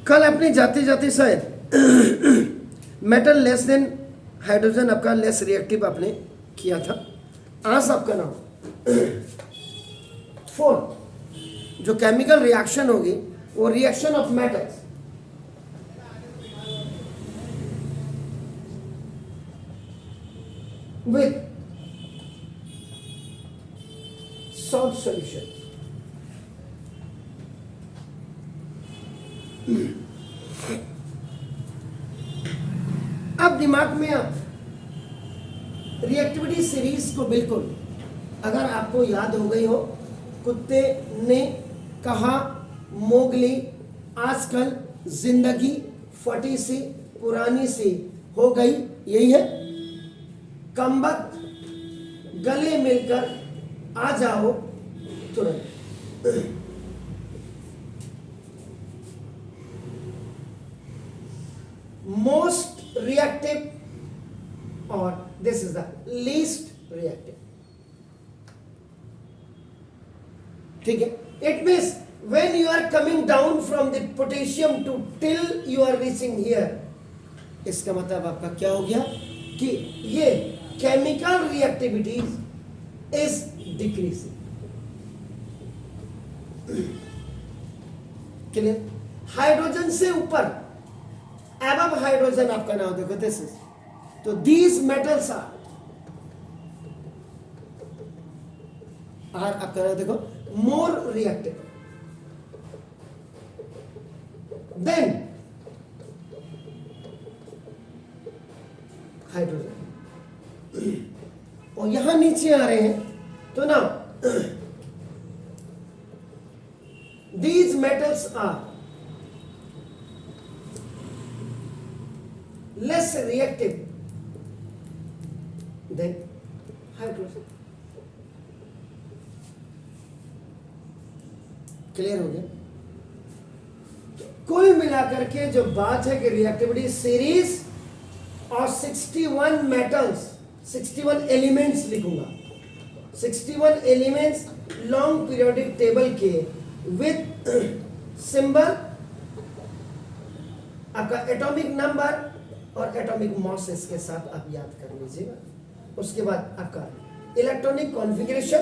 कल अपने जाते जाते शायद मेटल लेस देन हाइड्रोजन आपका लेस रिएक्टिव आपने किया था। आज आपका नाम फोर्थ जो केमिकल रिएक्शन होगी वो reaction of metals with salt solution. अब दिमाग में आप रिएक्टिविटी सीरीज को बिल्कुल अगर आपको याद हो गई हो, कुत्ते ने कहा मोगली आजकल जिंदगी फटी सी पुरानी सी हो गई, यही है। कमबख्त गले मिलकर आ जाओ तुरंत। Most reactive or this is the least reactive, ठीक है। It means when you are coming down from the potassium to till you are reaching here, इसका मतलब आपका क्या हो गया कि ये chemical reactivity is decreasing, clear. Hydrogen से ऊपर above hydrogen आपका नाम देखो, दिस इज, तो these metals are आपका नाम देखो more reactive then hydrogen। और यहां नीचे आ रहे हैं तो ना these metals are less reactive than hydrogen। Clear हो गया। तो कुल मिलाकर के जो बात है कि रिएक्टिविटी सीरीज और 61 मेटल्स 61 एलिमेंट्स लिखूंगा, 61 एलिमेंट्स लॉन्ग पीरियोडिक टेबल के विथ सिंबल आपका एटॉमिक नंबर और एटॉमिक मास इसके साथ आप याद कर लीजिएगा। उसके बाद आपका इलेक्ट्रॉनिक कॉन्फ़िगरेशन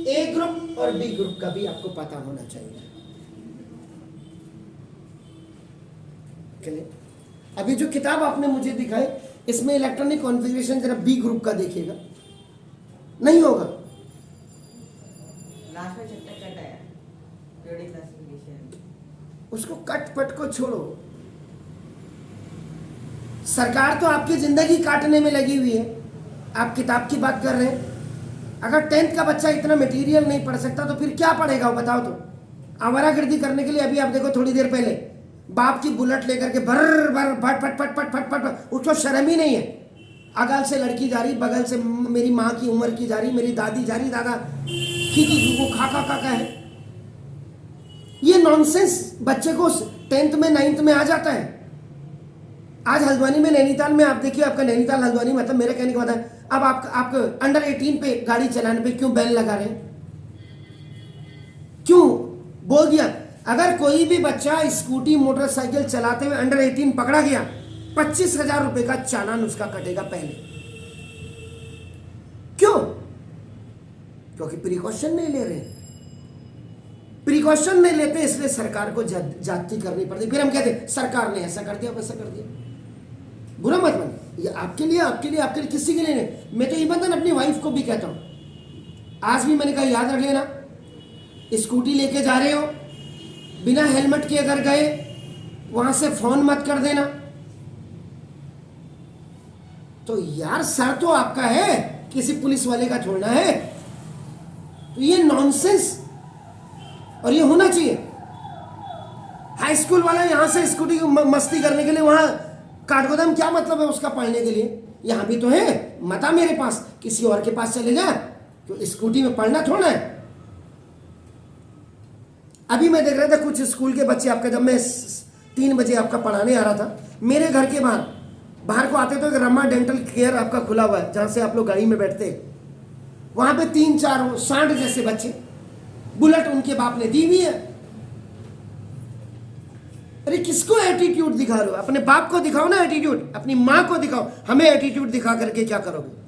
ए ग्रुप और बी ग्रुप का भी आपको पता होना चाहिए। अभी जो किताब आपने मुझे दिखाई इसमें इलेक्ट्रॉनिक कॉन्फ़िगरेशन जरा बी ग्रुप का देखिएगा, नहीं होगा। लास्ट में चैप्टर कट आया पीरियोडिक क्लासिफिकेशन, उसको कट पट को छोड़ो। सरकार तो आपकी जिंदगी काटने में लगी हुई है, आप किताब की बात कर रहे हैं। अगर 10th का बच्चा इतना मटेरियल नहीं पढ़ सकता तो फिर क्या पढ़ेगा वो, बताओ तो। आवारागर्दी करने के लिए अभी आप देखो थोड़ी देर पहले बाप की बुलेट लेकर के भर भर फट फट फट फट फट फट, उसको शर्म ही नहीं है। अगल से लड़की जा रही, बगल से मेरी माँ की उम्र की जा रही, मेरी दादी जा रही, दादा की वो खा खा खा है। ये नॉनसेंस बच्चे को 10th में 9th में आ जाता है। आज हल्द्वानी में नैनीताल में आप देखिए, आपका नैनीताल हल्द्वानी मतलब मेरे कहने की बात है, अब आप अंडर 18 पे गाड़ी चलाने पे क्यों बैन लगा रहे हैं? क्यों बोल दिया अगर कोई भी बच्चा स्कूटी मोटरसाइकिल चलाते हुए अंडर 18 पकड़ा गया 25,000 रुपए का चालान उसका कटेगा पहले। क्यों? क्योंकि प्रिकॉशन नहीं ले रहे। प्रिकॉशन नहीं लेते इसलिए सरकार को जाति करनी पड़ती। फिर हम कहते हैं सरकार ने ऐसा कर दिया वैसा कर दिया। बुरा मत मान, ये आपके लिए किसी के लिए नहीं। मैं तो इवन अपनी वाइफ को भी कहता हूं, आज भी मैंने कहा याद रख लेना, स्कूटी लेके जा रहे हो बिना हेलमेट के अगर गए वहां से फोन मत कर देना। तो यार सर तो आपका है, किसी पुलिस वाले का छोड़ना है। तो ये नॉनसेंस, और ये होना चाहिए। हाई स्कूल वाला यहां से स्कूटी मस्ती करने के लिए वहां काठगोदाम क्या मतलब है उसका पढ़ने के लिए? यहां भी तो है, मता मेरे पास, किसी और के पास चले जा, तो स्कूटी में पढ़ना थोड़ा है। अभी मैं देख रहा था कुछ स्कूल के बच्चे आपका, जब मैं 3 बजे आपका पढ़ाने आ रहा था, मेरे घर के बाहर को आते तो एक रमा डेंटल केयर आपका खुला हुआ है जहां से आप लोग गाड़ी में बैठते, वहां पे 3-4 60 जैसे बच्चे, बुलेट उनके बाप ने दी हुई है। अरे किसको एटीट्यूड दिखा रहे हो? अपने बाप को दिखाओ ना एटीट्यूड, अपनी माँ को दिखाओ। हमें एटीट्यूड दिखा करके क्या करोगे?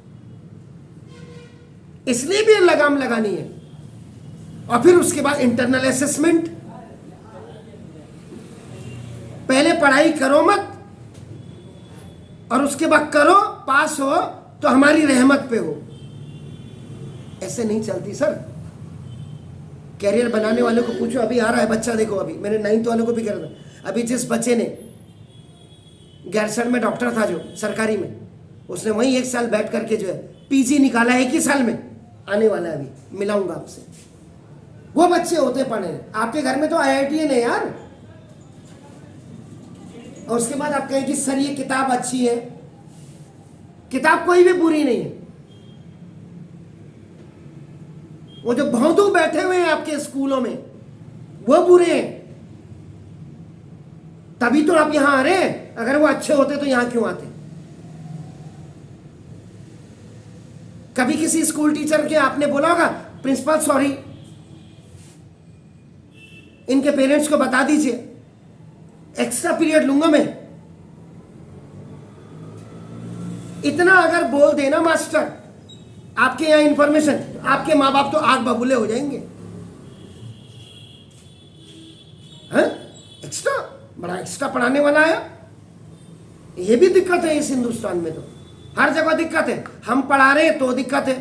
इसलिए भी लगाम लगानी है। और फिर उसके बाद इंटरनल असेसमेंट। पहले पढ़ाई करो मत, और उसके बाद करो, पास हो तो हमारी रहमत पे हो। ऐसे नहीं चलती सर। कैरियर बनाने वाले को पूछो, अभी आ रहा है बच्चा, देखो अभी मैंने 9th वालों को भी कह रहा था, अभी जिस बच्चे ने गैरसैंण में डॉक्टर था जो सरकारी में, उसने वहीं 1 साल बैठ करके जो है पीजी निकाला 1 ही साल में, आने वाला है अभी, मिलाऊंगा आपसे। वो बच्चे होते पढ़े। आपके घर में तो IITian है यार। और उसके बाद आप कहें कि सर ये किताब अच्छी है। किताब कोई भी बुरी नहीं है। वो जो भौंदू बैठे हुए हैं आपके स्कूलों में, वो बुरे हैं। तभी तो आप यहां आ रहे हैं। अगर वो अच्छे होते तो यहां क्यों आते? कभी किसी स्कूल टीचर के आपने बोला होगा, प्रिंसिपल सॉरी, इनके पेरेंट्स को बता दीजिए, एक्स्ट्रा पीरियड लूंगा मैं। इतना अगर बोल देना मास्टर आपके यहां इंफॉर्मेशन, आपके मां बाप तो आग बबूले हो जाएंगे। हैं? एक्स्ट्रा, बड़ा एक्स्ट्रा पढ़ाने वाला आया। ये भी दिक्कत है इस हिंदुस्तान में। तो हर जगह दिक्कत है। हम पढ़ा रहे हैं तो दिक्कत है।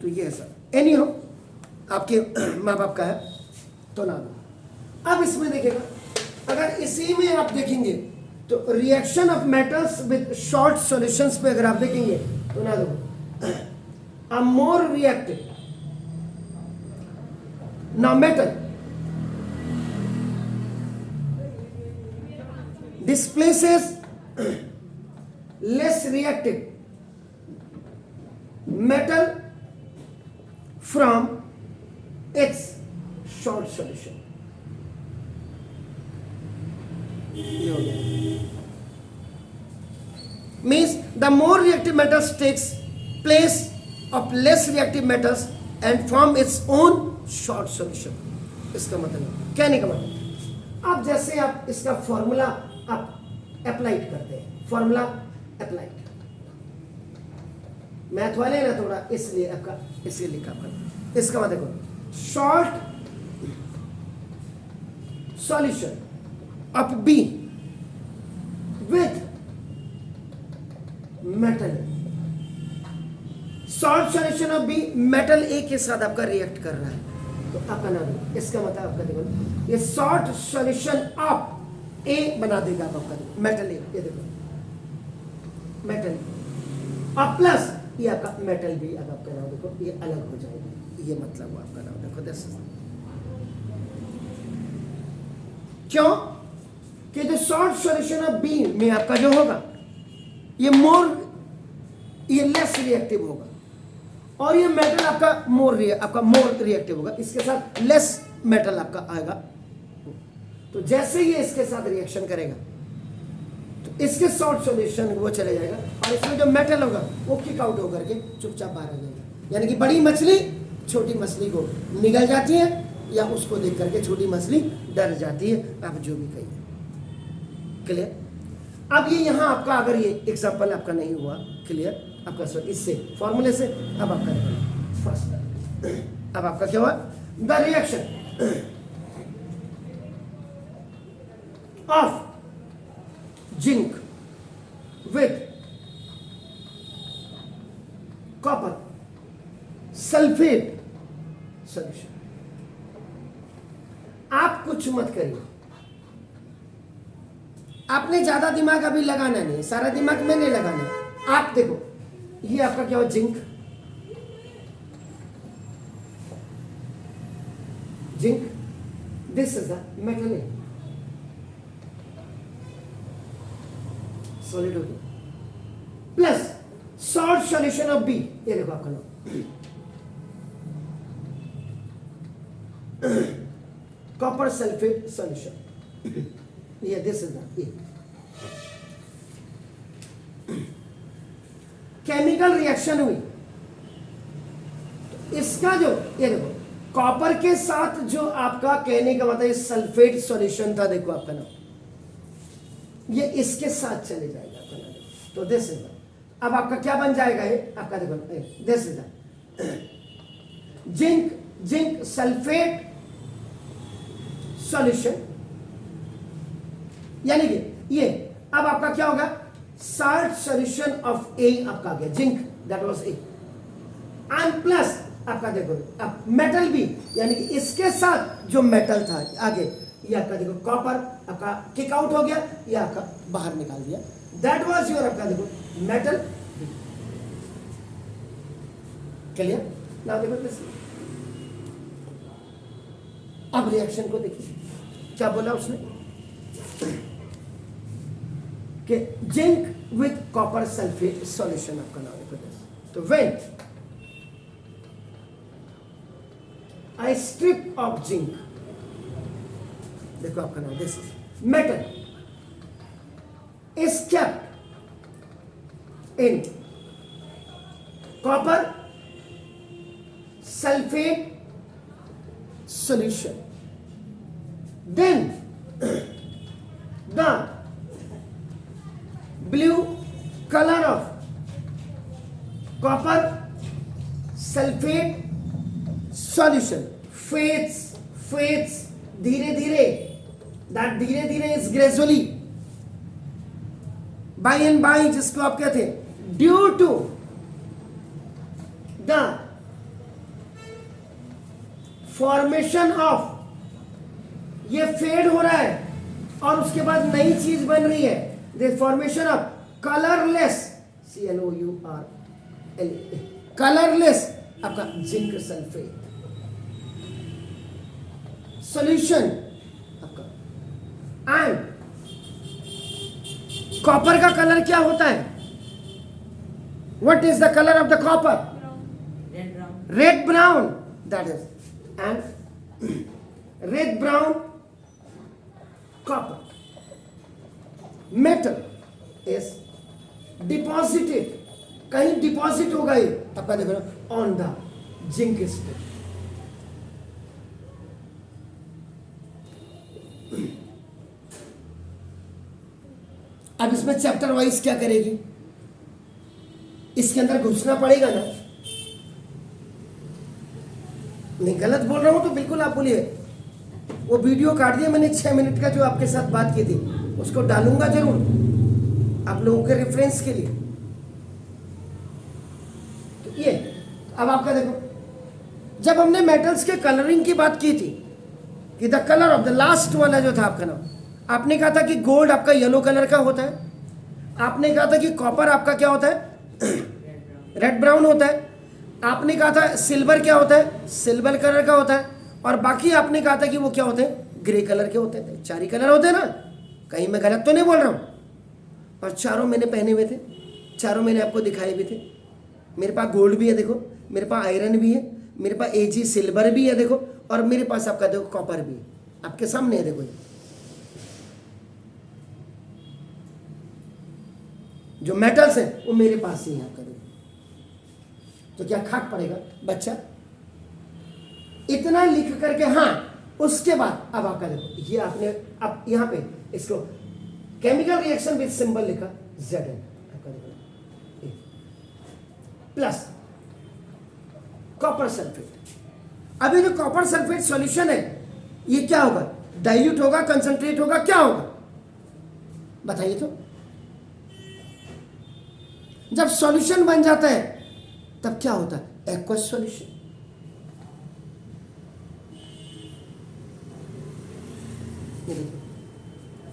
तो ये है सर। एनी हो, आपके माँ बाप का है तो ना दो। अब इसमें देखिएगा, अगर इसी में आप देखेंगे तो reaction of metals with salt solutions पे अगर आप देखेंगे तो ना दो, a more reactive now metal displaces less reactive metal from its short solution. Means the more reactive metals takes place of less reactive metals and form its own short solution. इसका मतलब कहने का मतलब, अब जैसे आप इसका फॉर्मूला आप अप्लाइड करते हैं, फॉर्मूला अप्लाइड, मैथ वाले हैं ना थोड़ा, इसलिए आपका इसलिए लिखा पड़ा। इसका मतलब देखो, salt solution of B with metal, salt solution of B metal A के साथ आपका रिएक्ट कर रहा है, तो आपका नाम, इसका मतलब आपका देखो, ये शॉर्ट सॉल्यूशन ऑफ ए बना देगा आपका मेटल ए। ये देखो मेटल और प्लस ये आपका मेटल भी, अब आपका नाम देखो ये अलग हो जाएगा। ये मतलब आपका नाम देखो दस, क्यों कि जो शॉर्ट सॉल्यूशन ऑफ बी में आपका जो होगा ये मोर, ये लेस रिएक्टिव होगा, और ये मेटल आपका मोर रिएक्टिव होगा। इसके साथ लेस मेटल आपका आएगा। तो जैसे ये इसके साथ रिएक्शन करेगा तो इसके शॉर्ट सॉल्यूशन वो चले जाएगा, और इसमें जो मेटल होगा वो किक आउट होकर के चुपचाप बाहर आ जाएगा। यानी कि बड़ी मछली छोटी मछली को निगल जाती है, या उसको देख करके छोटी मछली डर जाती है। आप जो भी कहिए, क्लियर? अब ये यहाँ आपका, अगर ये एग्जाम्पल आपका नहीं हुआ क्लियर आपका, सर इससे फॉर्मूले से, अब आपका फर्स्ट, अब आपका क्या हुआ, the reaction of zinc with copper sulphate solution. आप कुछ मत करिए, आपने ज्यादा दिमाग अभी लगाना नहीं है, सारा दिमाग मैंने लगाना है। आप देखो ये आपका क्या हो, zinc, zinc, this is the metal A, solid हो गया, plus short solution of B, ये देखो आपका नाम कॉपर सल्फेट सॉल्यूशन, ये this is the chemical reaction हुई, तो इसका जो ये देखो कॉपर के साथ जो आपका कहने का मतलब सल्फेट सॉल्यूशन था, देखो आपका नाम, ये इसके साथ चले जाएगा आपका नाम। तो दिस इज, अब आपका क्या बन जाएगा ये आपका, देखो this is zinc sulphate solution, यानी कि ये अब आपका क्या होगा, साल्ट सॉल्यूशन ऑफ ए आपका आ गया, zinc that was a, and plus आपका देखो अब मेटल भी, यानी कि इसके साथ जो मेटल था आगे, ये आपका देखो कॉपर आपका किक आउट हो गया, ये आपका बाहर निकाल दिया, दैट वाज योर आपका देखो मेटल। क्लियर? नाउ देखो दिस, अब रिएक्शन को देखिए क्या बोला उसने कि zinc with copper sulphate solution आपका नाम देखो दिस। तो when I strip of zinc, देखो आपका नाम, this metal is kept in copper sulfate solution, then the blue color of copper sulfate solution fades धीरे धीरे, that धीरे धीरे is gradually, by and by, जिसको आप कहते हैं due to the formation of, ये फेड हो रहा है और उसके बाद नई चीज बन रही है, the formation of colorless CLOURLA colorless आपका जिंक सल्फेट सॉल्यूशन आपका, एंड कॉपर का कलर क्या होता है, what is the colour of the copper, red brown, that is, and red brown copper metal is deposited, कहीं डिपॉजिट होगा ये आपका देखो ऑन द जिंक स्ट्रिप। अब इसमें चैप्टर वाइज क्या करेगी, इसके अंदर घुसना पड़ेगा ना, नहीं गलत बोल रहा हूं तो बिल्कुल आप बोलिए, वो वीडियो काट दिया मैंने 6 मिनट का जो आपके साथ बात की थी, उसको डालूंगा जरूर आप लोगों के रेफरेंस के लिए। तो ये अब आपका देखो, जब हमने मेटल्स के कलरिंग की बात की थी कि the colour of the last वाला जो था आपका नाम, आपने कहा था कि गोल्ड आपका येलो कलर का होता है, आपने कहा था कि कॉपर आपका क्या होता है, रेड ब्राउन होता है, आपने कहा था सिल्वर क्या होता है, सिल्वर कलर का होता है, और बाकी आपने कहा था कि वो क्या होते हैं, ग्रे कलर के होते हैं। 4 ही कलर होते हैं ना, कहीं मैं गलत तो नहीं बोल रहा हूँ, और चारों मैंने पहने हुए थे, चारों मैंने आपको दिखाए भी थे। मेरे पास गोल्ड भी है देखो, मेरे पास आयरन भी है, मेरे पास AG सिल्वर भी है देखो, और मेरे पास आपका देखो कॉपर भी है, आपके सामने है देखो। जो मेटल्स है वो मेरे पास ही है आपका देखो। तो क्या खाक पड़ेगा बच्चा, इतना लिख करके। हाँ, उसके बाद अब आपका देखो, ये आपने अब यहाँ पे इसको केमिकल रिएक्शन विद सिंबल लिखा Zn आपका देखो, प्लस कॉपर सल्फेट। अभी जो कॉपर सल्फेट सॉल्यूशन है ये क्या होगा, डाइल्यूट होगा, कंसंट्रेट होगा, क्या होगा बताइए तो। जब सॉल्यूशन बन जाता है तब क्या होता है, एक्वस सॉल्यूशन।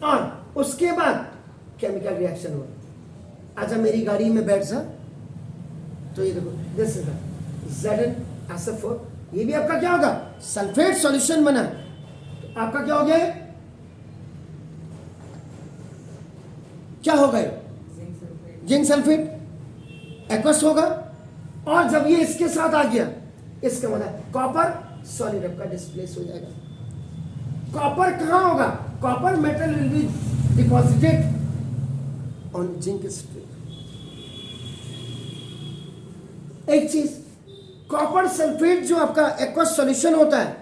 और उसके बाद केमिकल रिएक्शन हुआ। आजा मेरी गाड़ी में बैठ जा, तो ये देखो दिस इज ZnSO4, ये भी आपका क्या होगा, सल्फेट सॉल्यूशन बना। तो आपका क्या हो गया, क्या होगा, जिंक सल्फेट एक्वस होगा। और जब ये इसके साथ आ गया, इसका मतलब कॉपर सॉलिड आपका डिस्प्लेस हो जाएगा। कॉपर कहां होगा, copper metal will be deposited on zinc strip. एक चीज कॉपर सल्फेट जो आपका एक्वस सॉल्यूशन होता है,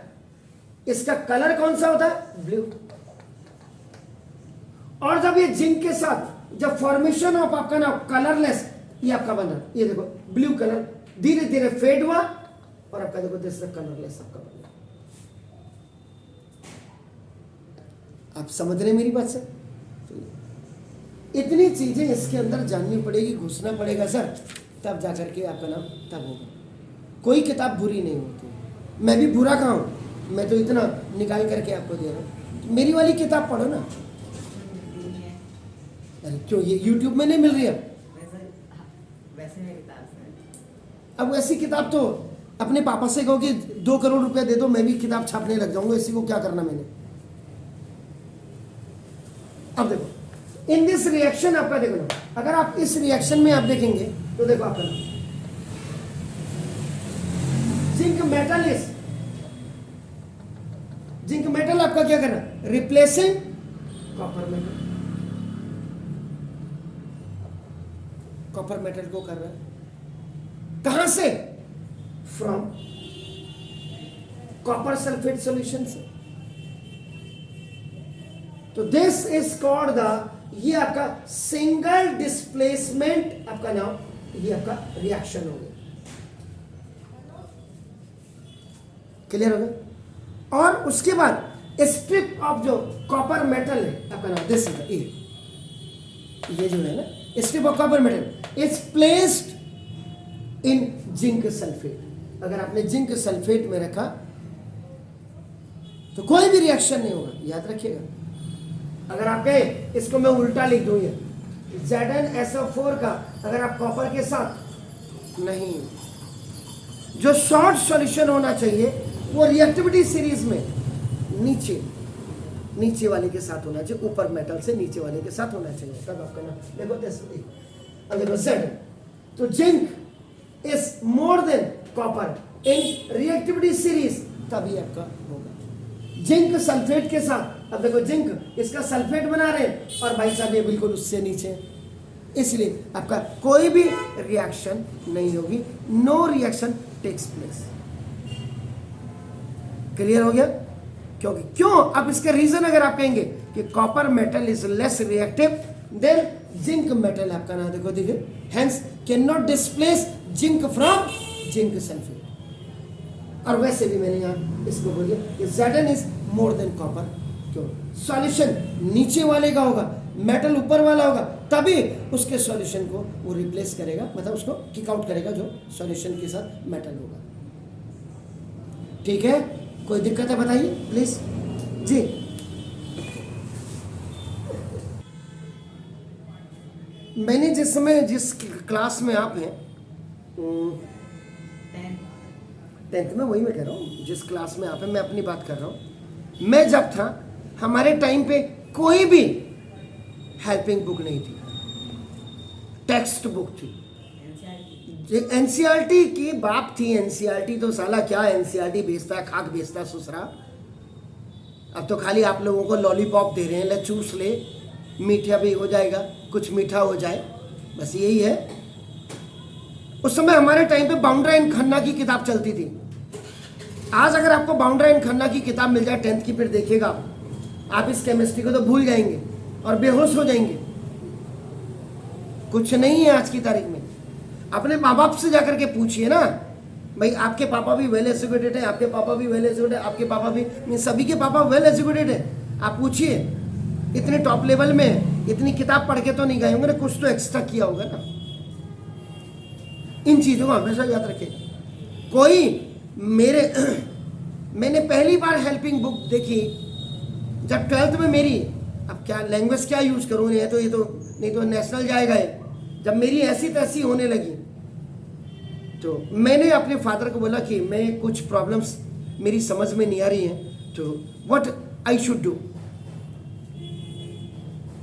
इसका कलर कौन सा होता है? ब्लू। और जब ये जिंक के साथ जब फॉर्मेशन ऑफ आपका ना कलरलेस ये आपका बना, ये देखो ब्लू कलर धीरे धीरे फेड हुआ और आपका देखो दिस कलरलेस आपका बना। आप समझ रहे हैं मेरी बात से? इतनी चीजें इसके अंदर जाननी पड़ेगी, घुसना पड़ेगा सर, तब जाकर के आपका नाम तब होगा। कोई किताब बुरी नहीं होती, मैं भी बुरा कहाँ हूं, मैं तो इतना निकाल करके आपको दे रहा हूं। मेरी वाली किताब पढ़ो ना। अरे क्यों, ये YouTube में नहीं मिल रही है? वैसे मेरी किताब से। अब ऐसी किताब तो अपने पापा से कहो कि 2 करोड़ रुपए दे दो, मैं भी किताब छापने लग जाऊंगा, इसी को क्या करना मैंने। अब देखो इन दिस रिएक्शन आपका देखो ना, अगर आप इस रिएक्शन में आप देखेंगे तो देखो आपका जिंक मेटल आपका क्या कर रहा है? Replacing copper metal. Copper metal को कर रहा है कहां से? फ्रॉम कॉपर सल्फेट सॉल्यूशन से। तो दिस इज कॉल्ड द, ये आपका सिंगल डिस्प्लेसमेंट आपका नाम, ये आपका रिएक्शन हो गया। क्लियर हो गया? और उसके बाद स्ट्रिप ऑफ जो कॉपर मेटल है आपका नाम, दिस इज ये जो है ना strip of copper metal is placed in zinc sulphate. अगर आपने जिंक सल्फेट में रखा तो कोई भी रिएक्शन नहीं होगा, याद रखिएगा। अगर आप कहे इसको मैं उल्टा लिख दूं, ये ZnSO4 का अगर आप कॉपर के साथ नहीं, जो शॉर्ट सॉल्यूशन होना चाहिए वो रिएक्टिविटी सीरीज में नीचे वाले के साथ होना चाहिए, ऊपर मेटल से नीचे वाले के साथ होना चाहिए, तब आपका ना देखो देखो Z। तो zinc is more than copper in reactivity series, तभी आपका होगा। जिंक सल्फेट के साथ, अब देखो जिंक इसका सल्फेट बना रहे हैं और भाई साहब ये बिल्कुल उससे नीचे है, इसलिए आपका कोई भी रिएक्शन नहीं होगी, no reaction takes place. Clear हो गया? क्यों? अब इसके रीजन अगर आप कहेंगे कि copper metal is less reactive than zinc metal, आपका ना देखो देखिए, hence can not displace zinc from zinc sulphate. और वैसे भी मैंने यहां इसको बोलिए कि Zn is more than copper. क्यों? सॉल्यूशन नीचे वाले का होगा, मेटल ऊपर वाला होगा, तभी उसके सॉल्यूशन को वो रिप्लेस करेगा, मतलब उसको किक आउट करेगा जो सॉल्यूशन के साथ मेटल होगा। ठीक है? कोई दिक्कत है बताइए प्लीज जी। मैंने जिस समय जिस क्लास में आप हैं, 10th में, वही मैं कह रहा हूँ, जिस क्लास में आप हैं, मैं अपनी बात कर रहा हूँ। मैं जब था, हमारे टाइम पे कोई भी हेल्पिंग बुक नहीं थी, टेक्स्ट बुक थी। एनसीईआरटी की बात थी। एनसीईआरटी तो साला क्या एनसीईआरटी बेचता है, खाक बेचता है ससुरा। अब तो खाली आप लोगों को लॉलीपॉप दे रहे हैं, ले चूस ले, मीठा भी हो जाएगा, कुछ मीठा हो जाए, बस यही है। उस समय हमारे टाइम पे बाउंड्रा एंड खन्ना की किताब चलती थी। आज अगर आपको बाउंड्रा एंड खन्ना की किताब मिल जाए 10th की, फिर देखिएगा आप इस केमिस्ट्री को तो भूल जाएंगे और बेहोश हो जाएंगे। कुछ नहीं है आज की तारीख में। अपने माँ बाप से जाकर के पूछिए ना, भाई आपके पापा भी वेल एजुकेटेड है, आपके पापा भी वेल एजुकेटेड है, आपके पापा भी, सभी के पापा वेल एजुकेटेड है। आप पूछिए, इतने टॉप लेवल में इतनी किताब पढ़ के तो नहीं गए होंगे ना, कुछ तो एक्स्ट्रा किया होगा ना। इन चीज़ों को हमेशा याद रखें। मैंने पहली बार हेल्पिंग बुक देखी जब 12th में मेरी, अब क्या लैंग्वेज क्या यूज करूँ, ये तो नहीं तो नेशनल जाएगा ये। जब मेरी ऐसी तैसी होने लगी तो मैंने अपने फादर को बोला कि मैं कुछ प्रॉब्लम्स मेरी समझ में नहीं आ रही हैं, तो व्हाट आई शुड डू।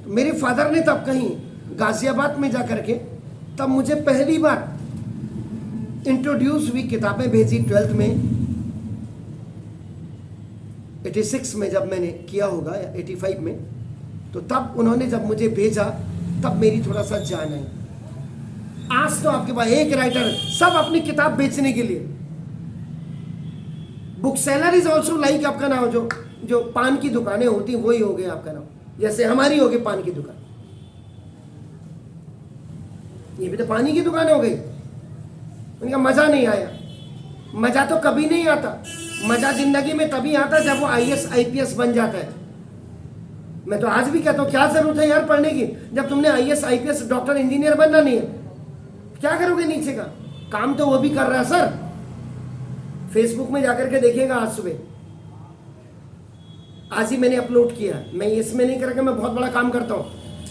मेरे फादर ने तब कहीं गाजियाबाद में जाकर के तब मुझे पहली बार इंट्रोड्यूस हुई किताबें भेजी 12th में, 86 में जब मैंने किया होगा या 85 में, तो तब उन्होंने जब मुझे भेजा तब मेरी थोड़ा सा जान आई। आज तो आपके पास एक राइटर सब अपनी किताब बेचने के लिए book seller is also like आपका नाम जो जो पान की दुकानें होती वही हो गया आपका नाम, जैसे हमारी हो गई पान की दुकान, ये भी तो पानी की दुकान हो गई। उनका मजा नहीं आया, मजा तो कभी नहीं आता, मजा जिंदगी में तभी आता जब वो IAS IPS बन जाता है। मैं तो आज भी कहता हूँ क्या जरूरत है यार पढ़ने की, जब तुमने IAS IPS डॉक्टर इंजीनियर बनना नहीं है, क्या करोगे नीचे का काम, तो वो भी कर रहा है सर। फेसबुक में जाकर के देखिएगा, आज सुबह आज ही मैंने अपलोड किया। मैं इसमें नहीं करके मैं बहुत बड़ा काम करता हूँ।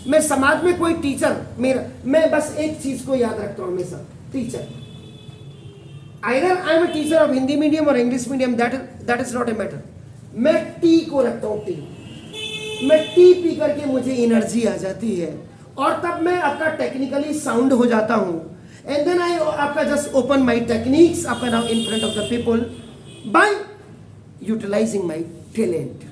मैं समाज में कोई टीचर मेरा, मैं बस एक चीज को याद रखता हूँ हमेशा, teacher either I am a teacher of Hindi medium और English medium, that is not a matter. मैं टी को रखता हूँ, टी। मैं टी पी करके मुझे एनर्जी आ जाती है और तब मैं आपका टेक्निकली साउंड हो जाता हूँ। एंड देन आई आपका जस्ट ओपन माई टेक्निक्स आपका now in front of the people by utilising my talent.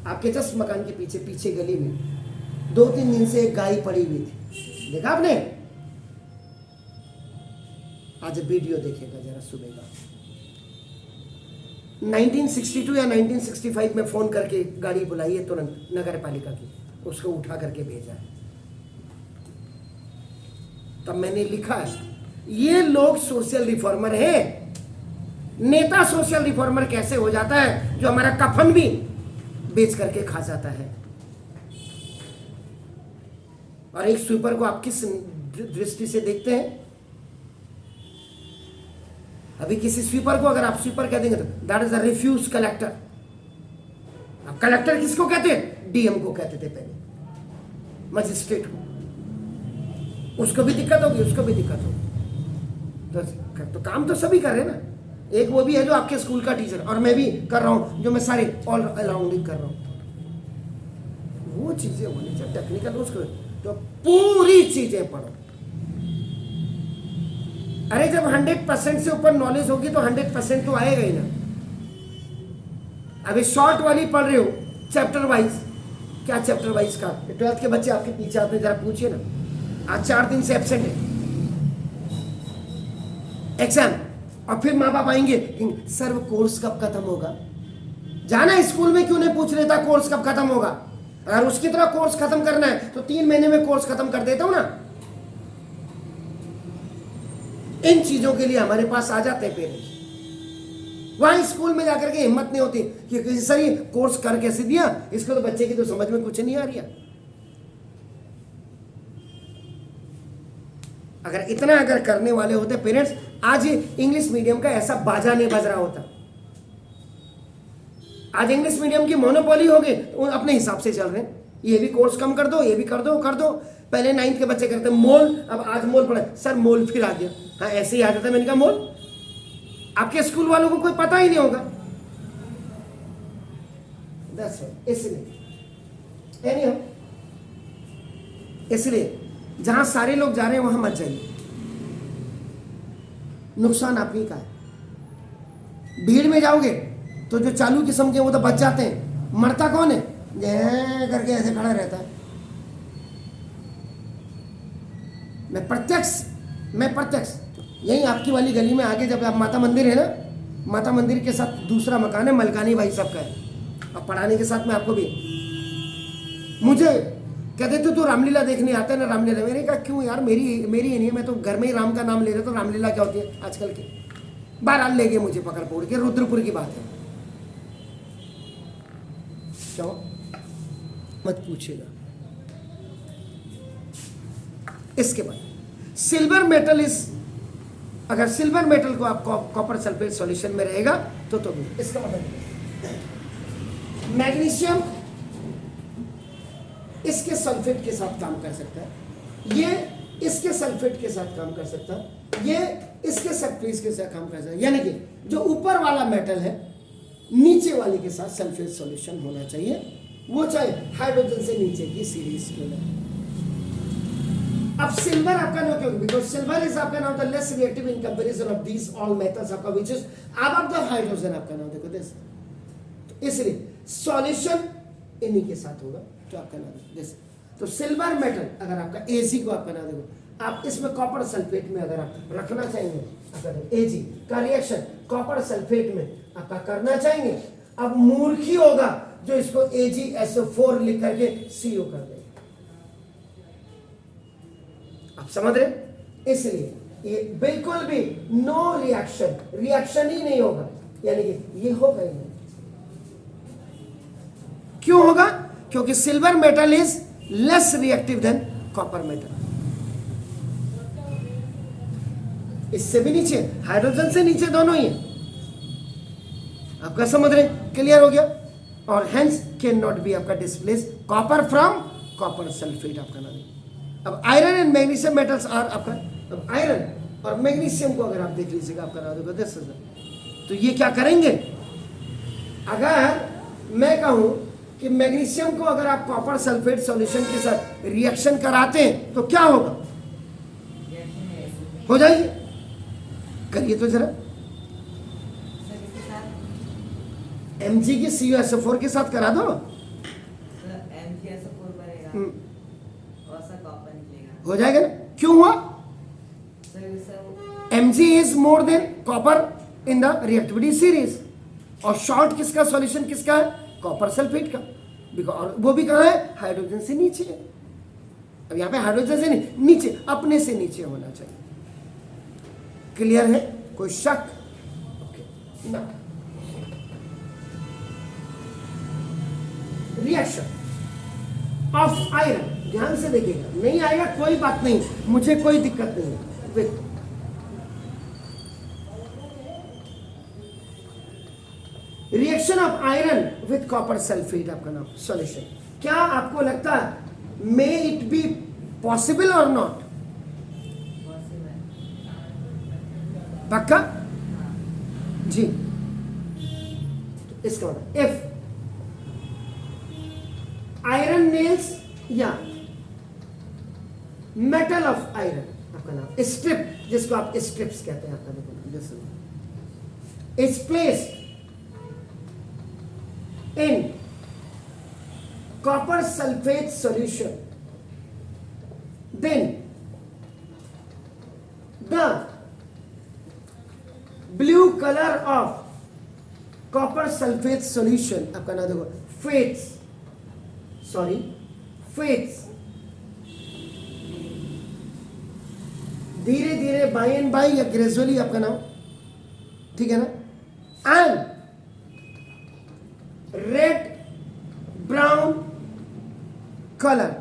आपके जस्ट मकान के पीछे पीछे गली में 2-3 दिन से एक गाय पड़ी हुई थी, देखा आपने? आज वीडियो देखेगा जरा सुबह का। 1962 या 1965 में फोन करके गाड़ी बुलाई है तुरंत नगर पालिका की, उसको उठा करके भेजा है। तब मैंने लिखा है ये लोग सोशल रिफॉर्मर हैं। नेता सोशल रिफॉर्मर कैसे हो जाता है जो हमारा कफन भी बेच करके खा जाता है। और एक स्वीपर को आप किस दृष्टि से देखते हैं? अभी किसी स्वीपर को अगर आप स्वीपर कह देंगे तो that is a refuse collector. अब कलेक्टर किसको कहते हैं? DM को कहते थे पहले, मजिस्ट्रेट को। उसको भी दिक्कत होगी, उसको भी दिक्कत होगी। तो काम तो सभी कर रहे हैं ना। एक वो भी है जो आपके स्कूल का टीचर, और मैं भी कर रहा हूं जो मैं सारे ऑल अराउंडिंग कर रहा हूं। वो चीजें होनी चाहिए टेक्निकल, उसको तो पूरी चीजें पढ़ो। अरे जब 100% से ऊपर नॉलेज होगी तो 100% तो आएगा ही ना। अभी शॉर्ट वाली पढ़ रहे हो चैप्टर वाइज, क्या चैप्टर वाइज का? 12th के बच्चे आपके पीछे आते हैं, जरा पूछिए ना। आज 4 दिन से एब्सेंट है एग्जाम, और फिर माँ बाप आएंगे सर वो कोर्स कब खत्म होगा? जाना स्कूल में क्यों नहीं पूछ लेता कोर्स कब खत्म होगा? अगर उसकी तरह कोर्स खत्म करना है तो 3 महीने में कोर्स खत्म कर देता हूं ना। इन चीजों के लिए हमारे पास आ जाते हैं पेरेंट्स। वहां स्कूल में जाकर के हिम्मत नहीं होती कि सर ये कोर्स कर कैसे दिया, इसको तो बच्चे की तो समझ में कुछ नहीं आ रही है। अगर इतना अगर करने वाले होते पेरेंट्स, आज इंग्लिश मीडियम का ऐसा बाजा नहीं बज रहा होता। आज इंग्लिश मीडियम की मोनोपोली हो गई, तो अपने हिसाब से चल रहे हैं। ये भी कोर्स कम कर दो, ये भी कर दो। पहले 9th के बच्चे करते मोल, अब आज मोल पढ़े, सर मोल फिर आ गया। हाँ ऐसे ही आ जाता है। मैंने कहा मोल, आपके स्कूल वालों को कोई पता ही नहीं होगा। इसलिए जहां सारे लोग जा रहे हैं वहां मत जाइए, नुकसान आप ही का है। भीड़ में जाओगे तो जो चालू किस्म के वो तो बच जाते हैं, मरता कौन है? करके ऐसे खड़ा रहता है। मैं प्रत्यक्ष यही आपकी वाली गली में आगे जब आप माता मंदिर है ना, माता मंदिर के साथ दूसरा मकान है, मलकानी भाई साहब का है। अब पढ़ाने के साथ में आपको भी मुझे कहते थे तू रामलीला देखने आता है ना रामलीला। मैंने कहा क्यों यार, मेरी नहीं है, मैं तो घर में ही राम का नाम ले रहा। तो रामलीला क्या होती है आजकल की? बहरहाल ले गए मुझे पकड़ पोड़ के, रुद्रपुर की बात है। क्यों मत पूछिएगा। इसके बाद सिल्वर मेटल इज, अगर सिल्वर मेटल को आप कॉपर सल्फेट सॉल्यूशन में रहेगा तो भी इसका मतलब मैग्नीशियम इसके सल्फेट के साथ काम कर सकता है, ये इसके सल्फेट के साथ काम कर सकता है, ये इसके सल्फेट के साथ काम कर सकता है। यानी कि जो ऊपर वाला मेटल है नीचे वाले के साथ सल्फेट सॉल्यूशन होना चाहिए, वो चाहे हाइड्रोजन से नीचे की सीरीज क्यों ना। अब सिल्वर आपका नाम क्यों? बिकॉज सिल्वर इज आपका नाम the less reactive in comparison of these all metals आपका which is above the hydrogen आपका नाम देखो दिस। तो इसलिए सॉल्यूशन इन्हीं के साथ होगा तो आपका नाम दिस। तो सिल्वर मेटल अगर आपका Ag को आपका नाम देखो, आप इसमें कॉपर सल्फेट में अगर आप रखना चाहेंगे Ag का रिएक्शन कॉपर सल्फेट में आपका करना चाहेंगे। अब मूर्खी होगा जो इसको AgSO4 लिख करके CO कर देगा। आप समझ रहे? इसलिए ये बिल्कुल भी नो रिएक्शन ही नहीं होगा, यानी कि ये होगा ही नहीं। क्यों होगा? क्योंकि silver metal is less reactive than copper metal. इससे भी नीचे, हाइड्रोजन से नीचे दोनों ही है। आपका समझ रहे? क्लियर हो गया? और हेंस कैन नॉट बी आपका displace copper from copper sulphate आपका नाम। अब iron and magnesium metals are आपका, अब आयरन और मैग्नीशियम को अगर आप देख लीजिएगा आपका नाम देखो दिस, तो ये क्या करेंगे? अगर मैं कहूं कि मैग्नीशियम को अगर आप कॉपर सल्फेट सॉल्यूशन के साथ रिएक्शन कराते हैं तो क्या होगा? हो जाएगी। करिए तो जरा। Mg की CuSO4 के साथ करा दो। MgSO4 बनेगा और सा कॉपर निकलेगा। हो जाएगा ना? क्यों हुआ? Mg is more than copper in the reactivity series. और शॉर्ट किसका सॉल्यूशन किसका है? कॉपर सल्फेट का। बिकॉज वो भी कहाँ है? हाइड्रोजन से नीचे है। अब यहाँ पे हाइड्रोजन से नहीं, नीचे, अपने से नीचे होना चाहिए। क्लियर है? कोई शक? ओके ना। रिएक्शन ऑफ आयरन, ध्यान से देखिएगा, नहीं आएगा कोई बात नहीं, मुझे कोई दिक्कत नहीं है। With reaction of iron with copper sulphate आपका नाम सॉल्यूशन, क्या आपको लगता है मे इट बी पॉसिबल और नॉट? पक्का जी? इसका मतलब इफ आयरन नेल्स या मेटल ऑफ आयरन आपका नाम स्ट्रिप, जिसको आप स्ट्रिप्स कहते हैं आपका देखो, is placed in copper sulfate solution, then the blue color of copper sulfate solution आपका नाम देखो fades धीरे धीरे बाय एंड बाय या ग्रेजुअली आपका नाम, ठीक है ना? And red brown color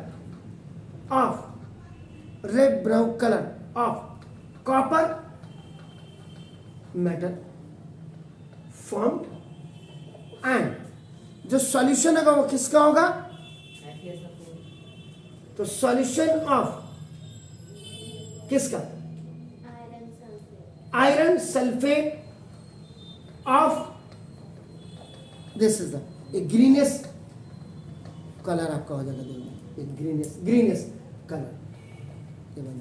of copper metal formed, and जो सॉल्यूशन होगा वो किसका होगा? तो सॉल्यूशन ऑफ किसका? Iron sulphate of this is the एक ग्रीनिश कलर आपका हो जाएगा, देखो एक ग्रीनिश कलर ये बन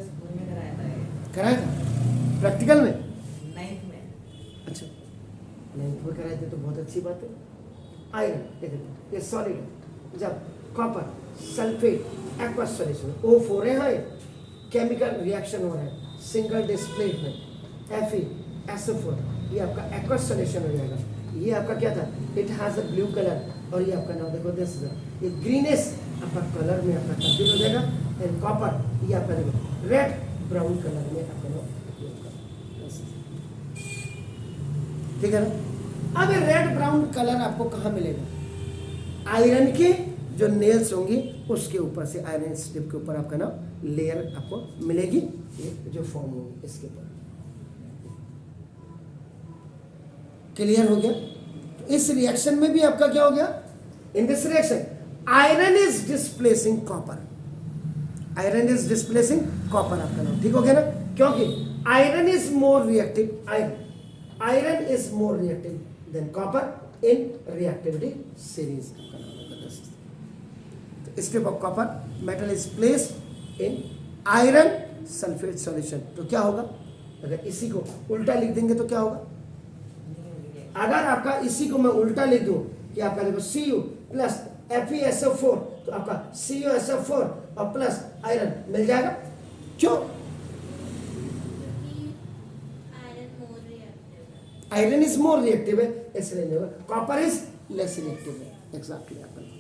स्कूल में कराया था ये। कराया था प्रैक्टिकल में? 9th में। अच्छा 9th में कराए थे तो बहुत अच्छी बात है। आयरन देखो ये सॉलिड है, जब copper sulphate aqueous solution O4 है, केमिकल रिएक्शन हो रहा है सिंगल डिस्प्लेसमेंट FeSO4, ये आपका एक्वस सॉल्यूशन हो जाएगा। ये आपका क्या था? It has a blue colour, और ये आपका नाम देखो दिस, ये ग्रीनिश आपका कलर में आपका तब्दील हो जाएगा, एंड कॉपर ये आपका देखो रेड ब्राउन कलर में आपका नाम, ठीक है ना? अब ये रेड ब्राउन कलर आपको कहाँ मिलेगा? आयरन के जो नेल्स होंगी उसके ऊपर से, आयरन स्ट्रिप के ऊपर आपका नाम लेयर आपको मिलेगी, ये जो फॉर्म होगी इसके ऊपर। क्लियर हो गया? तो इस रिएक्शन में भी आपका क्या हो गया? In this reaction iron is displacing copper, iron is displacing copper आपका नाम, ठीक हो गया ना? क्योंकि iron is more reactive, iron is more reactive than copper in reactivity series आपका नाम है। तो strip of copper metal is placed in iron sulphate solution, तो क्या होगा? अगर इसी को उल्टा लिख देंगे तो क्या होगा? अगर आपका इसी को मैं उल्टा लिख दूं कि आपका देखो Cu प्लस FeSO4, तो आपका CuSO4 और प्लस आयरन मिल जाएगा। क्यों? आयरन इज मोर रिएक्टिव है, इसलिए कॉपर इज लेस रिएक्टिव है। एग्जैक्टली अपन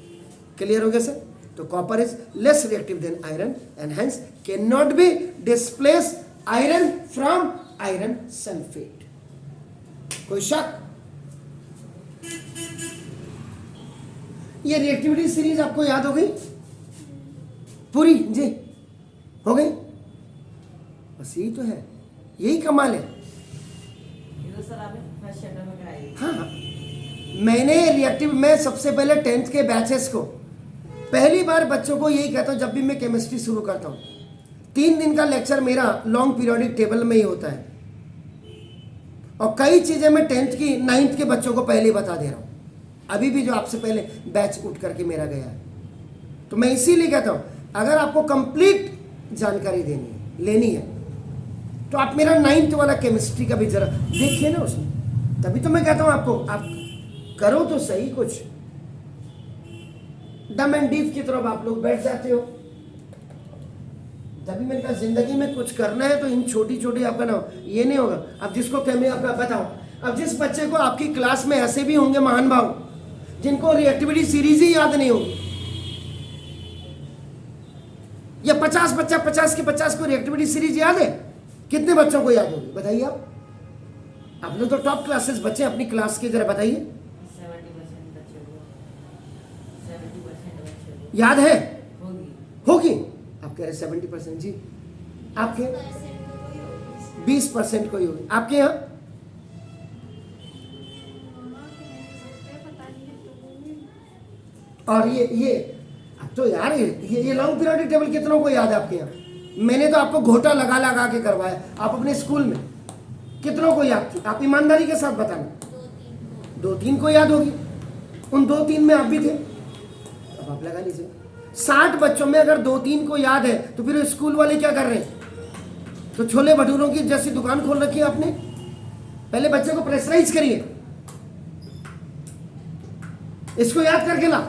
क्लियर हो गया सर? तो copper is less reactive than iron and hence can not B displace iron from iron sulphate. कोई शक? ये रिएक्टिविटी सीरीज आपको याद हो गई पूरी? जी हो गई। बस यही तो है, यही कमाल है। ये तो सर आपने फर्स्ट चैप्टर में कराई। हाँ, मैंने रिएक्टिव में सबसे पहले 10th के बैचेस को पहली बार बच्चों को यही कहता हूँ जब भी मैं केमिस्ट्री शुरू करता हूँ, 3 दिन का लेक्चर मेरा लॉन्ग पीरियोडिक टेबल में ही होता है और कई चीज़ें मैं 10th की 9th के बच्चों को पहले ही बता दे रहा हूँ, अभी भी जो आपसे पहले बैच उठ करके मेरा गया है। तो मैं इसीलिए कहता हूँ अगर आपको कंप्लीट जानकारी देनी है, लेनी है, तो आप मेरा 9th वाला केमिस्ट्री का भी जरा देखिए ना उसमें। तभी तो मैं कहता हूँ आपको, आप करो तो सही। कुछ डम एंड डीप की तरफ आप लोग बैठ जाते हो। तभी मैंने कहा जिंदगी में कुछ करना है तो इन छोटी छोटी आपका ना ये नहीं होगा। अब जिसको मैं आपका बताऊं, अब जिस बच्चे को आपकी क्लास में ऐसे भी होंगे महान भाव जिनको रिएक्टिविटी सीरीज ही याद नहीं होगी, या 50 बच्चा 50 के 50 को रिएक्टिविटी सीरीज याद है? कितने बच्चों को याद होगी बताइए आप लोग तो टॉप क्लासेस बच्चे अपनी क्लास के, जरा बताइए 70% बच्चों को, 70% बच्चों को याद है? होगी। आप कह रहे 70%? जी आपके 20% को ही होगी। आपके यहाँ और ये अब तो यार ये लॉन्ग पीरियोडिक टेबल कितनों को याद है आपके यहाँ? मैंने तो आपको घोटा लगा लगा के करवाया। आप अपने स्कूल में कितनों को याद थी? आप ईमानदारी के साथ बताना। 2-3 को याद होगी। उन 2-3 में आप भी थे। अब आप लगा लीजिए 60 बच्चों में अगर 2-3 को याद है तो फिर स्कूल वाले क्या कर रहे हैं? तो छोले भटूरों की जैसी दुकान खोल रखी है आपने। पहले बच्चे को प्रेशराइज करिए, इसको याद करके ला।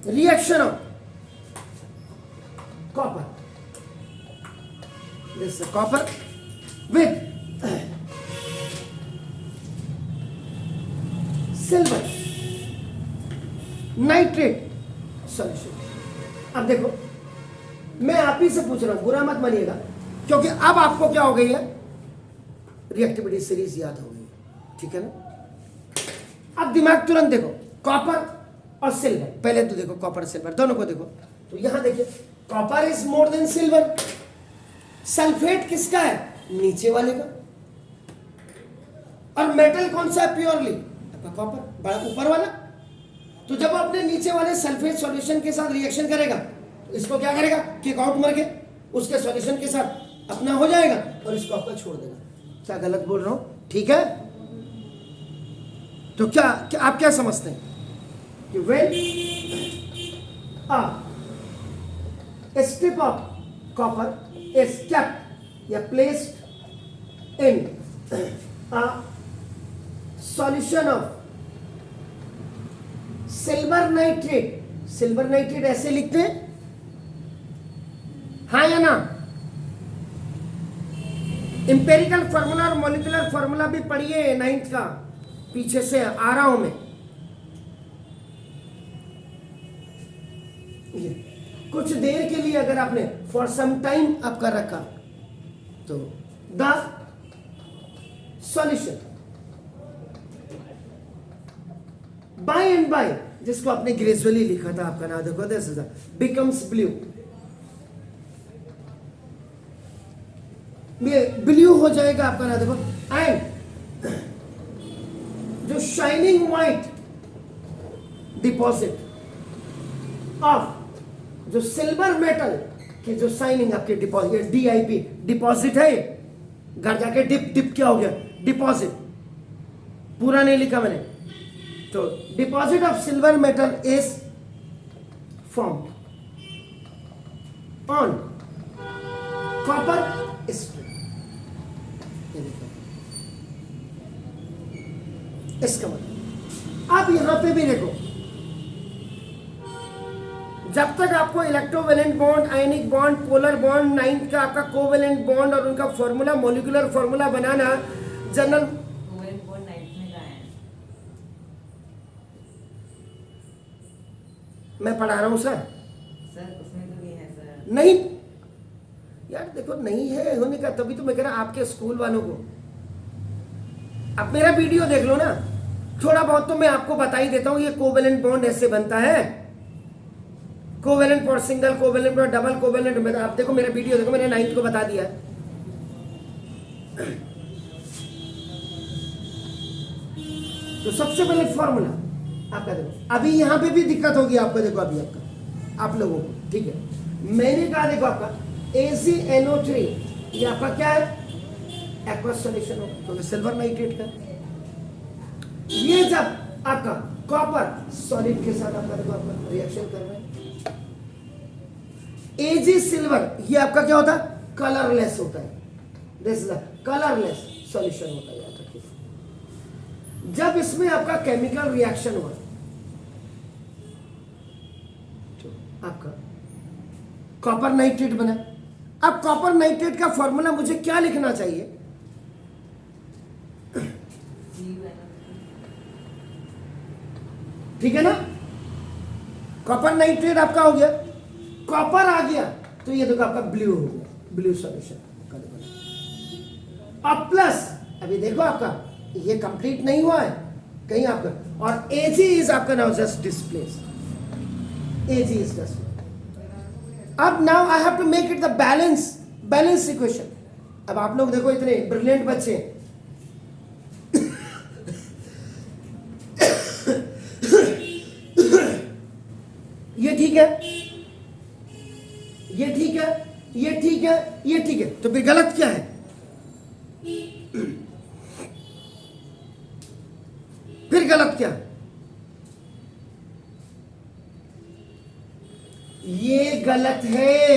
Reaction of copper, this copper with silver nitrate solution. अब देखो मैं आप ही से पूछ रहा हूं, बुरा मत मानिएगा, क्योंकि अब आपको क्या हो गई है? रिएक्टिविटी सीरीज याद हो गई है, ठीक है ना? अब दिमाग तुरंत देखो, कॉपर और सिल्वर। पहले तो देखो कॉपर सिल्वर दोनों को देखो। तो यहां देखिए copper is more than silver. Sulphate किसका है? नीचे वाले का। और मेटल कौन सा है? प्योरली कॉपर, बड़ा ऊपर वाला। तो जब अपने नीचे वाले सल्फेट सॉल्यूशन के साथ रिएक्शन करेगा तो इसको क्या करेगा? किक आउट मार के उसके सॉल्यूशन के साथ अपना हो जाएगा और इसको आपका छोड़ देगा। क्या गलत बोल रहा हूं? ठीक है? तो क्या आप क्या समझते हैं कि when a strip of copper is kept या placed in a solution of silver nitrate, silver nitrate ऐसे लिखते हैं, हाँ या ना? इंपेरिकल फार्मूला और मॉलिक्यूलर फार्मूला भी पढ़िए 9th का, पीछे से आ रहा हूं मैं। कुछ देर के लिए अगर आपने फॉर सम टाइम आप कर रखा तो the solution by and by, जिसको आपने ग्रेजुअली लिखा था, आपका नाम देखो दिस इज बिकम्स ब्लू। ये ब्लू हो जाएगा आपका नाम देखो। एंड जो शाइनिंग व्हाइट डिपॉजिट ऑफ जो सिल्वर मेटल की जो शाइनिंग आपके डिपॉजिट, DIP डिपॉजिट है। घर जाके डिप क्या हो गया? डिपॉजिट। पूरा नहीं लिखा मैंने। तो deposit of silver metal is form on copper strip. इसका मतलब अब यहां पे भी देखो, जब तक आपको electrovalent bond, ionic bond, polar bond, ninth का आपका कोवेलेंट बॉन्ड और उनका फॉर्मूला, मॉलिक्यूलर फॉर्मूला बनाना जनरल। कोवेलेंट बॉन्ड 9th में कहाँ है? मैं पढ़ा रहा हूं सर। सर उसमें तो नहीं है सर। नहीं यार देखो, नहीं है होने का, तभी तो मैं कह रहा आपके स्कूल वालों को, आप मेरा वीडियो देख लो ना, थोड़ा बहुत तो मैं आपको बता ही देता हूं ये कोवेलेंट बॉन्ड ऐसे बनता है, covalent for single, covalent for double, covalent. आप देखो मेरा वीडियो देखो, मैंने 9th को बता दिया है। तो सबसे पहले फॉर्मूला आपका देखो, अभी यहां पे भी दिक्कत होगी आपको, देखो अभी आपका आप लोगों को, ठीक है। मैंने कहा देखो आपका AgNO3 ये आपका क्या है, एक्वस सॉल्यूशन हो, तो सिल्वर नाइट्रेट का। ये जब आपका कॉपर सॉलिड के साथ आपका देखो आपका रिएक्शन कर रहे हैं, Ag सिल्वर ये आपका क्या होता है, कलरलेस होता है, दिस इज कलरलेस सॉल्यूशन होता है। याद रखिए जब इसमें आपका केमिकल रिएक्शन हुआ तो आपका कॉपर नाइट्रेट बना। अब कॉपर नाइट्रेट का फॉर्मूला मुझे क्या लिखना चाहिए, ठीक है ना। कॉपर नाइट्रेट आपका हो गया, कॉपर आ गया तो ये देखो आपका ब्लू हो गया, ब्लू सॉल्यूशन। अब प्लस अभी देखो आपका ये कंप्लीट नहीं हुआ है कहीं आपका, और Ag इज आपका now just displace, Ag is just. अब now I have to make it the balance equation. अब आप लोग देखो इतने ब्रिलियंट बच्चे हैं, ये ठीक है, ये ठीक है, ये ठीक है, ये ठीक है, तो फिर गलत क्या है, फिर गलत क्या है, ये गलत है।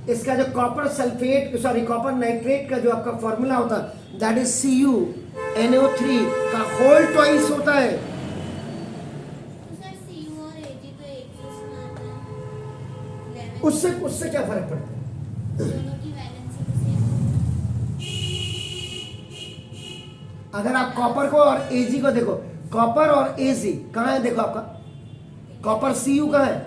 इसका जो copper sulphate sorry copper nitrate का जो आपका फॉर्मूला होता है दैट इज CuNO3 का होल ट्वाइस होता है। उससे क्या फर्क पड़ता है, दोनों की वैलेंसी तो सेम है। अगर आप कॉपर को और Ag को देखो, कॉपर और Ag कहाँ है, देखो आपका कॉपर Cu कहाँ है,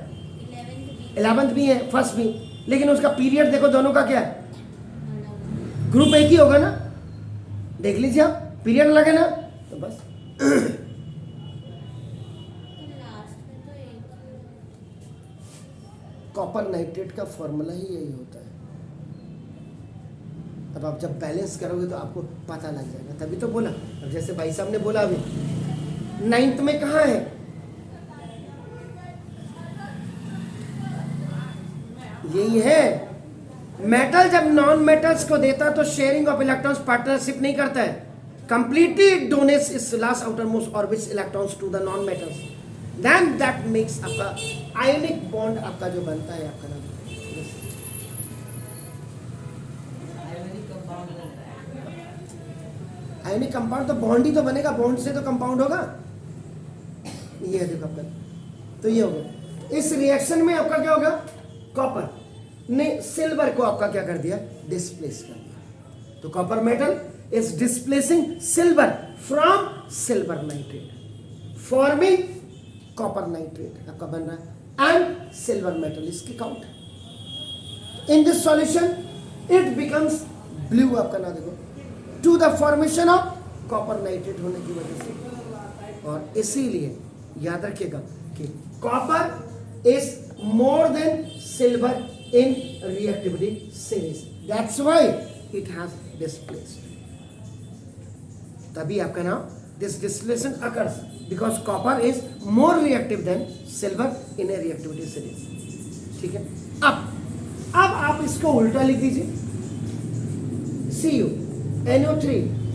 11th भी है, फर्स्ट भी, लेकिन उसका पीरियड देखो दोनों का क्या है, ग्रुप एक ही होगा ना, देख लीजिए आप, पीरियड लगे ना तो बस। लास्ट में तो एक कॉपर नाइट्रेट का फॉर्मूला ही यही होता है। अब आप जब बैलेंस करोगे तो आपको पता लग जाएगा, तभी तो बोला। अब जैसे भाई साहब ने बोला अभी 9th में कहाँ है, यही है। मेटल जब नॉन मेटल्स को देता तो शेयरिंग ऑफ इलेक्ट्रॉन्स पार्टनरशिप नहीं करता है, completely it donates its last outermost orbits electrons to the non metals, then that makes आपका आयनिक बॉन्ड आपका जो बनता है आपका नाम आयोनिक कंपाउंड बनता है। आयनिक कंपाउंड, तो बॉन्ड ही तो बनेगा, बॉन्ड से तो कंपाउंड होगा। ये देखो आपका, तो ये हो गया। इस रिएक्शन में आपका क्या होगा, कॉपर ने सिल्वर को आपका क्या कर दिया, डिस्प्लेस कर दिया। तो copper metal is displacing silver from silver nitrate, forming copper nitrate आपका बन रहा है and silver metal is kick out in this solution, it becomes blue आपका ना देखो to the formation of copper nitrate होने की वजह से। और इसीलिए याद रखिएगा कि copper is more than silver in reactivity series, that's why it has displaced। तभी आपका नाम this displacement occurs because copper is more reactive than silver in a reactivity series। ठीक है, अब आप इसको उल्टा लिख दीजिए, CuNO3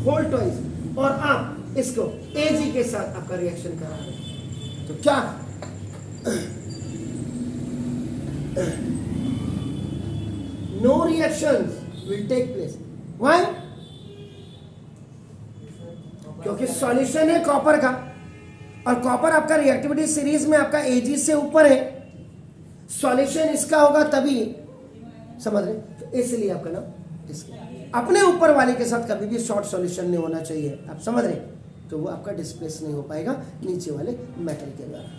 होल ट्वाइस, और आप इसको Ag के साथ आपका रिएक्शन करा रहे हैं, तो क्या no reactions will take place। Why? क्योंकि सॉल्यूशन है कॉपर का, और कॉपर आपका रिएक्टिविटी सीरीज में आपका Ag से ऊपर है, सॉल्यूशन इसका होगा तभी, समझ रहे, तो इसलिए आपका नाम इसके अपने ऊपर वाले के साथ कभी भी शॉर्ट सॉल्यूशन नहीं होना चाहिए, आप समझ रहे, तो वो आपका डिस्प्लेस नहीं हो पाएगा नीचे वाले मेटल के द्वारा,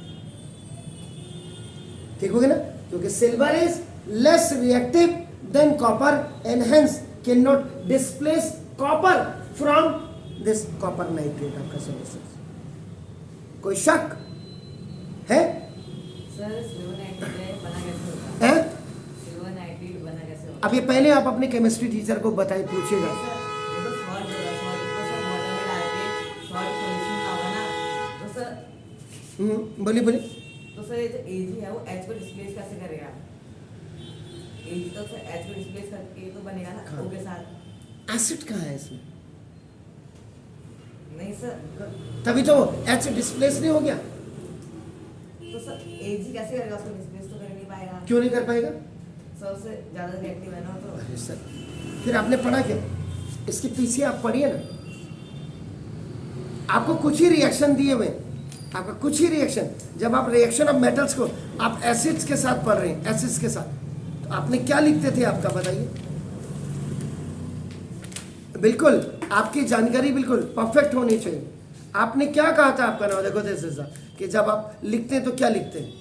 ठीक हो गया ना, क्योंकि silver is less reactive than copper and hence can not displace copper from this copper nitrate आपका सॉल्यूशन। कोई शक है? सर सिल्वर नाइट्रेट बना कैसे होता है? सिल्वर नाइट्रेट बना कैसे होता अब ये पहले आप अपने केमिस्ट्री टीचर को बताइए, पूछिएगा। सर वो तो सॉल्ट को सर वाटर में डाल के सॉल्ट सॉल्यूशन का होगा ना, तो सर बोलिए बोलिए। तो सर ये जो Ag है वो H को डिस्प्लेस कैसे करेगा? Ag तो सर H को डिस्प्लेस करके तो बनेगा ना हाँ। O के साथ। एसिड कहाँ है इसमें? नहीं सर, तभी तो एच डिस्प्लेस नहीं हो गया। तो सर Ag कैसे करेगा? उसको डिस्प्लेस तो कर नहीं पाएगा। क्यों नहीं कर पाएगा? सर उससे ज़्यादा रिएक्टिव है ना, तो अरे सर, फिर आपने पढ़ा क्या? इसके पीछे आप पढ़िए ना, आपको कुछ ही रिएक्शन दिए हुए, आपका कुछ ही रिएक्शन, जब आप रिएक्शन ऑफ मेटल्स को आप एसिड्स के साथ पढ़ रहे हैं, एसिड्स के साथ, तो आपने क्या लिखते थे आपका बताइए? बिल्कुल आपकी जानकारी बिल्कुल परफेक्ट होनी चाहिए। आपने क्या कहा था आपका नाम, देखो जैसे कि जब आप लिखते हैं तो क्या लिखते हैं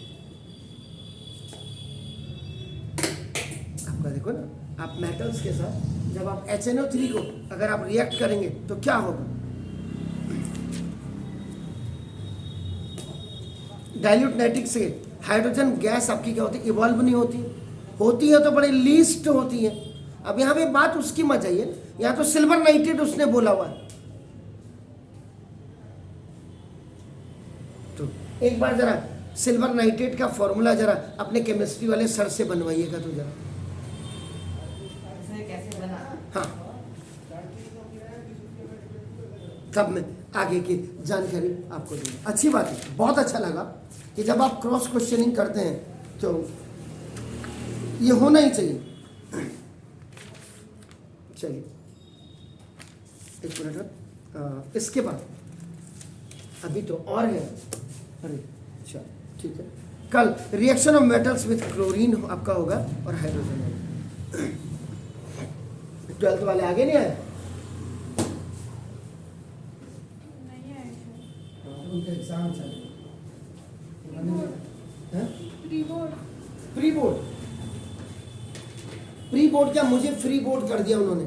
आपका, देखो ना, आप मेटल्स के साथ जब आप HNO3 को अगर आप रिएक्ट करेंगे तो क्या होगा? डाइल्यूट नाइट्रिक से हाइड्रोजन गैस आपकी क्या होती है? इवॉल्व नहीं होती, होती है तो बड़े लीस्ट होती है। अब यहाँ पे बात उसकी मत जाइए ना, यहाँ तो सिल्वर नाइट्रेट उसने बोला हुआ है, तो एक बार जरा सिल्वर नाइट्रेट का फॉर्मूला जरा अपने केमिस्ट्री वाले सर से बनवाइएगा तो जरा। सर कैसे बना? हाँ, तब मैं आगे की जानकारी आपको दूंगा। अच्छी बात है, बहुत अच्छा लगा कि जब आप क्रॉस क्वेश्चनिंग करते हैं तो ये होना ही चाहिए। चलिए एक मिनट, इसके बाद अभी तो और है, अरे अच्छा ठीक है, कल reaction of metals with chlorine आपका होगा और हाइड्रोजन होगा। 12th वाले आगे नहीं आए? नहीं आया सर। उनका एग्जाम चल pre board pre board, pre board क्या, मुझे फ्री बोर्ड कर दिया उन्होंने,